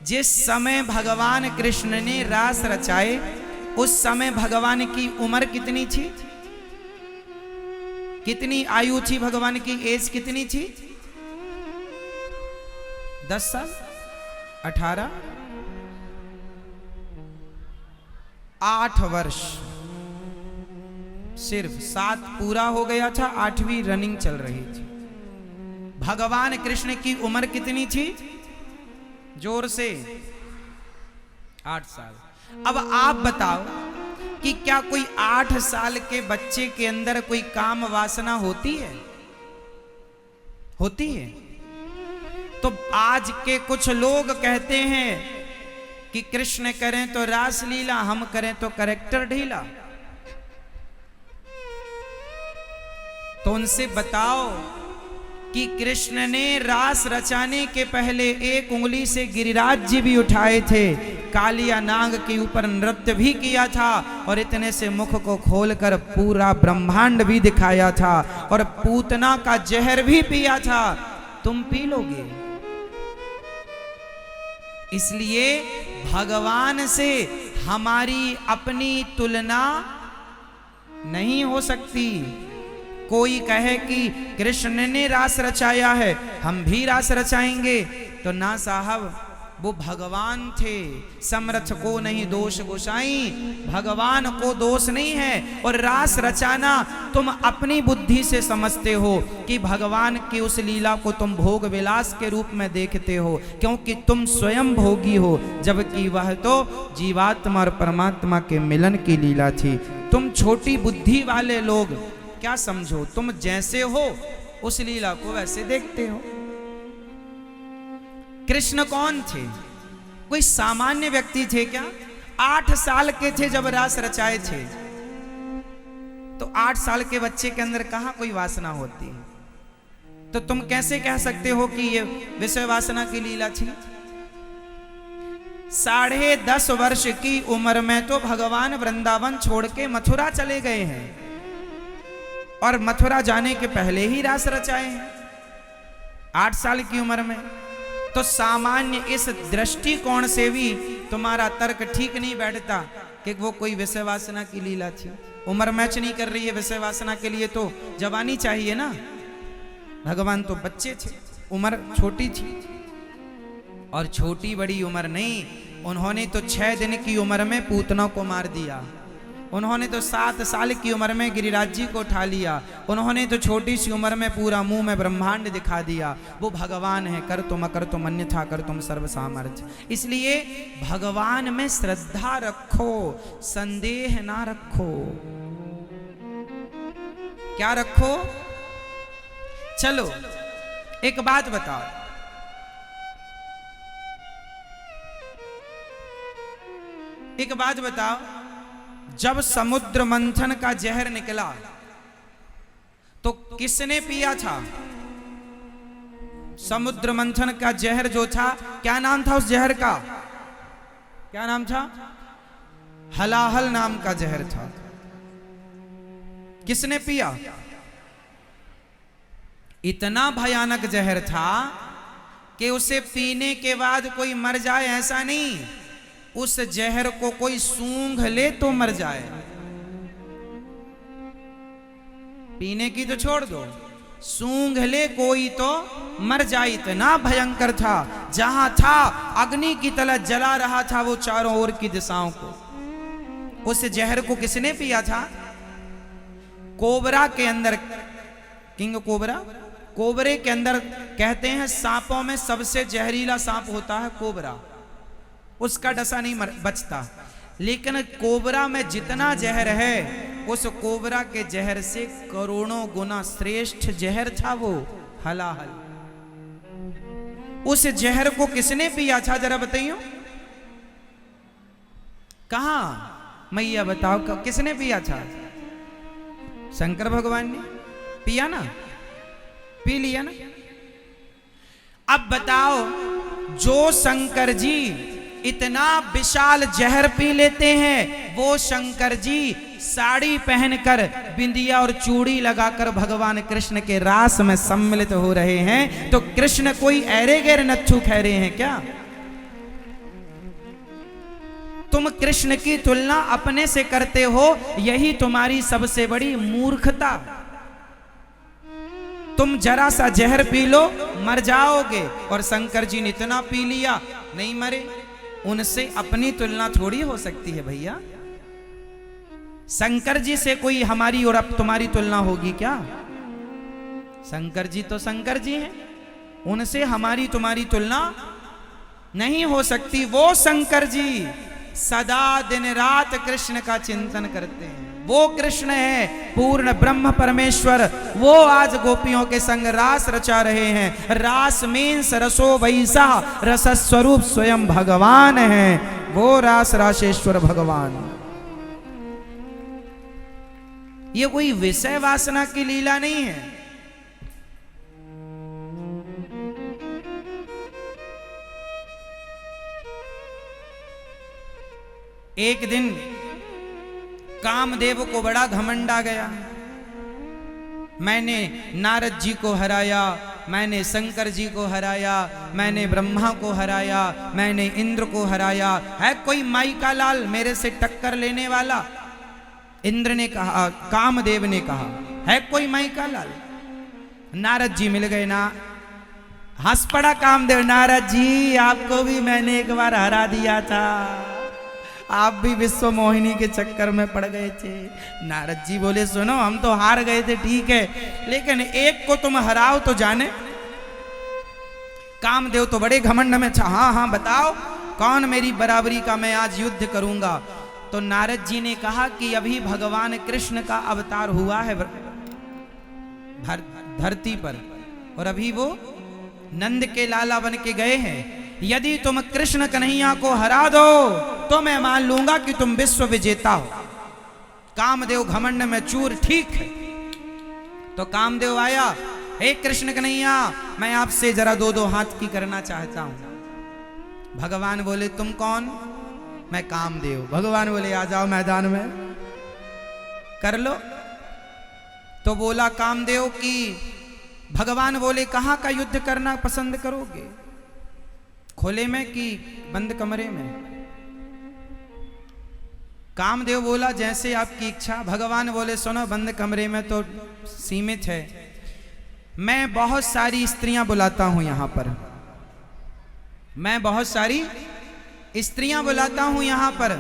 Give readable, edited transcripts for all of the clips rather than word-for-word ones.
जिस समय भगवान कृष्ण ने रास रचाए उस समय भगवान की उम्र कितनी थी? कितनी आयु थी भगवान की? एज कितनी थी? 10 साल, 18, 8 वर्ष। सिर्फ 7 पूरा हो गया था, 8वीं रनिंग चल रही थी। भगवान कृष्ण की उम्र कितनी थी? जोर से 8 साल। अब आप बताओ कि क्या कोई 8 साल के बच्चे के अंदर कोई काम वासना होती है? होती है? तो आज के कुछ लोग कहते हैं कि कृष्ण करें तो रास लीला, हम करें तो कैरेक्टर ढीला। तो उनसे बताओ कि कृष्ण ने रास रचाने के पहले 1 उंगली से गिरिराज जी भी उठाए थे, कालिया नाग के ऊपर नृत्य भी किया था और इतने से मुख को खोलकर पूरा ब्रह्मांड भी दिखाया था और पूतना का जहर भी पिया था। तुम पी लोगे? इसलिए भगवान से हमारी अपनी तुलना नहीं हो सकती। कोई कहे कि कृष्ण ने रास रचाया है, हम भी रास रचाएंगे, तो ना साहब, वो भगवान थे। समर्थ को नहीं दोष गोसाई, भगवान को दोष नहीं है। और रास रचाना तुम अपनी बुद्धि से समझते हो कि भगवान की उस लीला को तुम भोग विलास के रूप में देखते हो, क्योंकि तुम स्वयं भोगी हो, जबकि वह तो जीवात्मा और परमात्मा के मिलन की लीला थी। तुम छोटी बुद्धि वाले लोग क्या समझो, तुम जैसे हो उस लीला को वैसे देखते हो। कृष्ण कौन थे? कोई सामान्य व्यक्ति थे क्या? 8 साल के थे जब रास रचाए थे। तो 8 साल के बच्चे के अंदर कहां कोई वासना होती है? तो तुम कैसे कह सकते हो कि ये विषय वासना की लीला थी? 10.5 वर्ष की उम्र में तो भगवान वृंदावन छोड़ के मथुरा चले गए हैं और मथुरा जाने के पहले ही रास रचाए हैं 8 साल की उम्र में। तो सामान्य इस दृष्टिकोण से भी तुम्हारा तर्क ठीक नहीं बैठता कि वो कोई विषय वासना की लीला थी। उम्र मैच नहीं कर रही है विषय वासना के लिए, तो जवानी चाहिए ना। भगवान तो बच्चे थे, उम्र छोटी थी। और छोटी बड़ी उम्र नहीं, उन्होंने तो 6 दिन की उम्र में पूतना को मार दिया। उन्होंने तो 7 साल की उम्र में गिरिराज जी को उठा लिया। उन्होंने तो छोटी सी उम्र में पूरा मुंह में ब्रह्मांड दिखा दिया। वो भगवान है, कर तुम अकर तुम अन्यथा कर तुम सर्व सामर्थ्य। इसलिए भगवान में श्रद्धा रखो, संदेह ना रखो। क्या रखो? चलो एक बात बताओ, एक बात बताओ, जब समुद्र मंथन का जहर निकला तो किसने पिया था? समुद्र मंथन का जहर जो था, क्या नाम था उस जहर का? क्या नाम था? हलाहल नाम का जहर था। किसने पिया? इतना भयानक जहर था कि उसे पीने के बाद कोई मर जाए ऐसा नहीं, उस जहर को कोई सूंघ ले तो मर जाए। पीने की तो छोड़ दो, सूंघ ले कोई तो मर जाए। इतना भयंकर था, जहां था अग्नि की तरह जला रहा था वो चारों ओर की दिशाओं को। उस जहर को किसने पिया था? कोबरा के अंदर, किंग कोबरा, कोबरे के अंदर कहते हैं सांपों में सबसे जहरीला सांप होता है कोबरा। उसका डसा नहीं बचता, लेकिन कोबरा में जितना जहर है उस कोबरा के जहर से करोड़ों गुना श्रेष्ठ जहर था वो हलाहल। उस जहर को किसने पिया था जरा बताइयो? कहां मैया बताओ, किसने पिया था? शंकर भगवान ने पिया ना, पी लिया ना। अब बताओ, जो शंकर जी इतना विशाल जहर पी लेते हैं, वो शंकर जी साड़ी पहनकर बिंदिया और चूड़ी लगाकर भगवान कृष्ण के रास में सम्मिलित हो रहे हैं, तो कृष्ण कोई ऐरे गैर नच्छू ठहरे हैं क्या? तुम कृष्ण की तुलना अपने से करते हो, यही तुम्हारी सबसे बड़ी मूर्खता। तुम जरा सा जहर पी लो मर जाओगे, और शंकर जी ने इतना पी लिया नहीं मरे। उनसे अपनी तुलना थोड़ी हो सकती है भैया। शंकर जी से कोई हमारी और अब तुम्हारी तुलना होगी क्या? शंकर जी तो शंकर जी हैं, उनसे हमारी तुम्हारी तुलना नहीं हो सकती। वो शंकर जी सदा दिन रात कृष्ण का चिंतन करते हैं। वो कृष्ण है पूर्ण ब्रह्म परमेश्वर। वो आज गोपियों के संग रास रचा रहे हैं। रास मीन्स रसो वैसा, रस स्वरूप स्वयं भगवान है। वो रास राशेश्वर भगवान। ये कोई विषय वासना की लीला नहीं है। एक दिन कामदेव को बड़ा घमंड आ गया। मैंने नारद जी को हराया, मैंने शंकर जी को हराया, मैंने ब्रह्मा को हराया, मैंने इंद्र को हराया। है कोई माई का लाल मेरे से टक्कर लेने वाला? इंद्र ने कहा, कामदेव ने कहा, है कोई माई का लाल? नारद जी मिल गए ना, हंस पड़ा कामदेव। नारद जी आपको भी मैंने एक बार हरा दिया था, आप भी विश्व मोहिनी के चक्कर में पड़ गए थे। नारद जी बोले, सुनो हम तो हार गए थे ठीक है, लेकिन एक को तुम हराओ तो जाने। कामदेव तो बड़े घमंड में था। हाँ हाँ बताओ कौन मेरी बराबरी का मैं आज युद्ध करूंगा। तो नारद जी ने कहा कि अभी भगवान कृष्ण का अवतार हुआ है धरती पर, और अभी वो नंद के लाला बन के गए हैं। यदि तुम कृष्ण कन्हैया को हरा दो तो मैं मान लूंगा कि तुम विश्व विजेता हो। कामदेव घमंड में चूर, ठीक है। तो कामदेव आया, हे कृष्ण कन्हैया मैं आपसे जरा दो दो हाथ की करना चाहता हूं। भगवान बोले, तुम कौन? मैं कामदेव। भगवान बोले, आ जाओ मैदान में कर लो। तो बोला कामदेव कि भगवान बोले, कहां का युद्ध करना पसंद करोगे, खुले में कि बंद कमरे में? कामदेव बोला, जैसे आपकी इच्छा। भगवान बोले, सुनो बंद कमरे में तो सीमित है, मैं बहुत सारी स्त्रियां बुलाता हूं यहां पर, मैं बहुत सारी स्त्रियां बुलाता हूं यहां पर,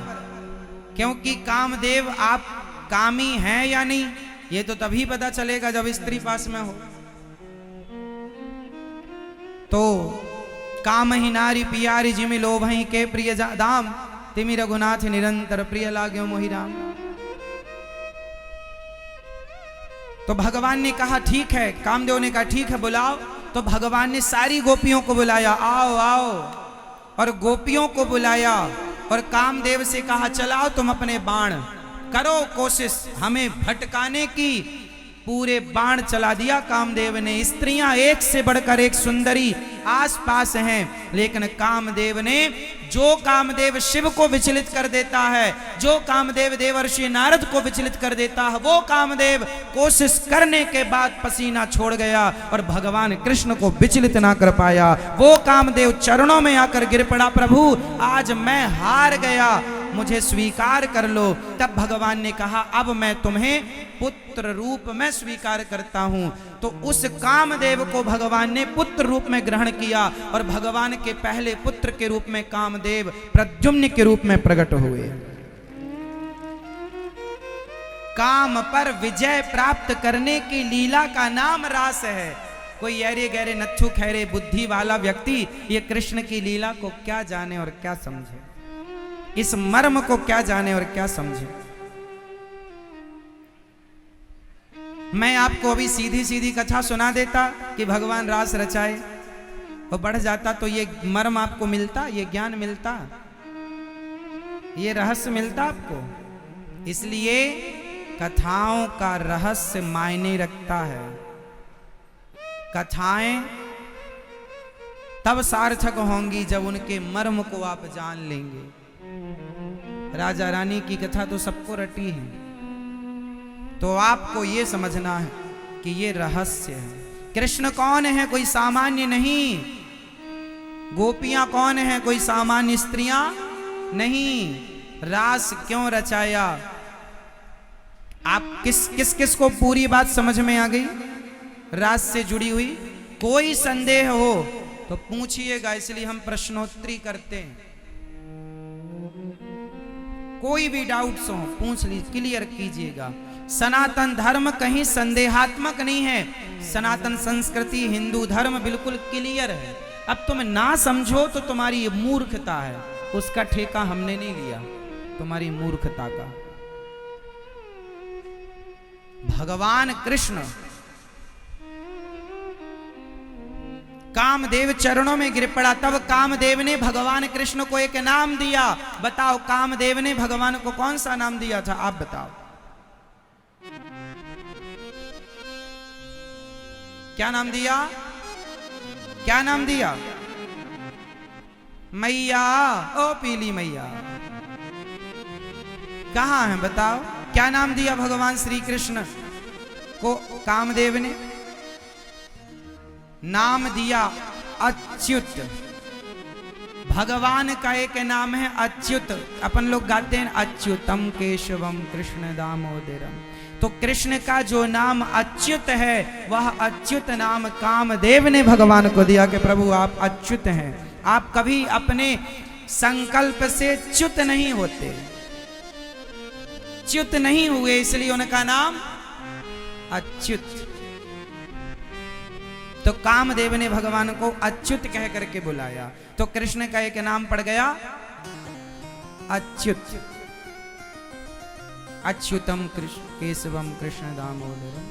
क्योंकि कामदेव आप कामी हैं या नहीं ये तो तभी पता चलेगा जब स्त्री पास में हो। तो काम ही नारी पियारी जिमि लोभहि के प्रिय दाम, तिमि रघुनाथ निरंतर प्रिय लाग्यो मोहि राम। तो भगवान ने कहा ठीक है, कामदेव ने कहा ठीक है बुलाओ। तो भगवान ने सारी गोपियों को बुलाया, आओ आओ, और गोपियों को बुलाया और कामदेव से कहा चलाओ तुम अपने बाण, करो कोशिश हमें भटकाने की। पूरे बाण चला दिया कामदेव ने। स्त्रियां एक से बढ़कर एक सुंदरी आसपास हैं, लेकिन कामदेव ने, जो कामदेव शिव को विचलित कर देता है, जो कामदेव देवर्षि नारद को विचलित कर देता है, वो कामदेव कोशिश करने के बाद पसीना छोड़ गया और भगवान कृष्ण को विचलित ना कर पाया। वो कामदेव चरणों में आकर गिर पड़ा, प्रभु आज मैं हार गया, मुझे स्वीकार कर लो। तब भगवान ने कहा अब मैं तुम्हें पुत्र रूप में स्वीकार करता हूं। तो उस कामदेव को भगवान ने पुत्र रूप में ग्रहण किया और भगवान के पहले पुत्र के रूप में कामदेव प्रद्युम्न के रूप में प्रकट हुए। काम पर विजय प्राप्त करने की लीला का नाम रास है। कोई अरे गहरे नच्छू खैरे बुद्धि वाला व्यक्ति ये कृष्ण की लीला को क्या जाने और क्या समझे, इस मर्म को क्या जाने और क्या समझे। मैं आपको अभी सीधी सीधी कथा सुना देता कि भगवान रास रचाए और बढ़ जाता तो ये मर्म आपको मिलता, ये ज्ञान मिलता, ये रहस्य मिलता आपको। इसलिए कथाओं का रहस्य मायने रखता है। कथाएं तब सार्थक होंगी जब उनके मर्म को आप जान लेंगे। राजा रानी की कथा तो सबको रटी है, तो आपको ये समझना है कि ये रहस्य है। कृष्ण कौन है, कोई सामान्य नहीं। गोपियां कौन है, कोई सामान्य स्त्रियां नहीं। रास क्यों रचाया। आप किस को पूरी बात समझ में आ गई रास से जुड़ी हुई? कोई संदेह हो तो पूछिएगा, इसलिए हम प्रश्नोत्तरी करते हैं। कोई भी डाउट्स हो पूछ लीजिए, क्लियर कीजिएगा। सनातन धर्म कहीं संदेहात्मक नहीं है। सनातन संस्कृति हिंदू धर्म बिल्कुल क्लियर है। अब तुम ना समझो तो तुम्हारी ये मूर्खता है, उसका ठेका हमने नहीं लिया, तुम्हारी मूर्खता का। भगवान कृष्ण कामदेव चरणों में गिर पड़ा, तब कामदेव ने भगवान कृष्ण को एक नाम दिया। बताओ कामदेव ने भगवान को कौन सा नाम दिया था? आप बताओ, क्या नाम दिया? क्या नाम दिया? मैया, ओ पीली मैया। कहां है बताओ, क्या नाम दिया भगवान श्री कृष्ण को कामदेव ने? नाम दिया अच्युत। भगवान का एक नाम है अच्युत। अपन लोग गाते हैं अच्युतम केशवम कृष्ण दामोदरम। तो कृष्ण का जो नाम अच्युत है, वह अच्युत नाम कामदेव ने भगवान को दिया कि प्रभु आप अच्युत हैं। आप कभी अपने संकल्प से च्युत नहीं होते, च्युत नहीं हुए, इसलिए उनका नाम अच्युत। तो कामदेव ने भगवान को अच्युत कह करके बुलाया, तो कृष्ण का एक नाम पड़ गया अच्युत। अच्युतम कृष्ण केशवम कृष्ण दामोदरम।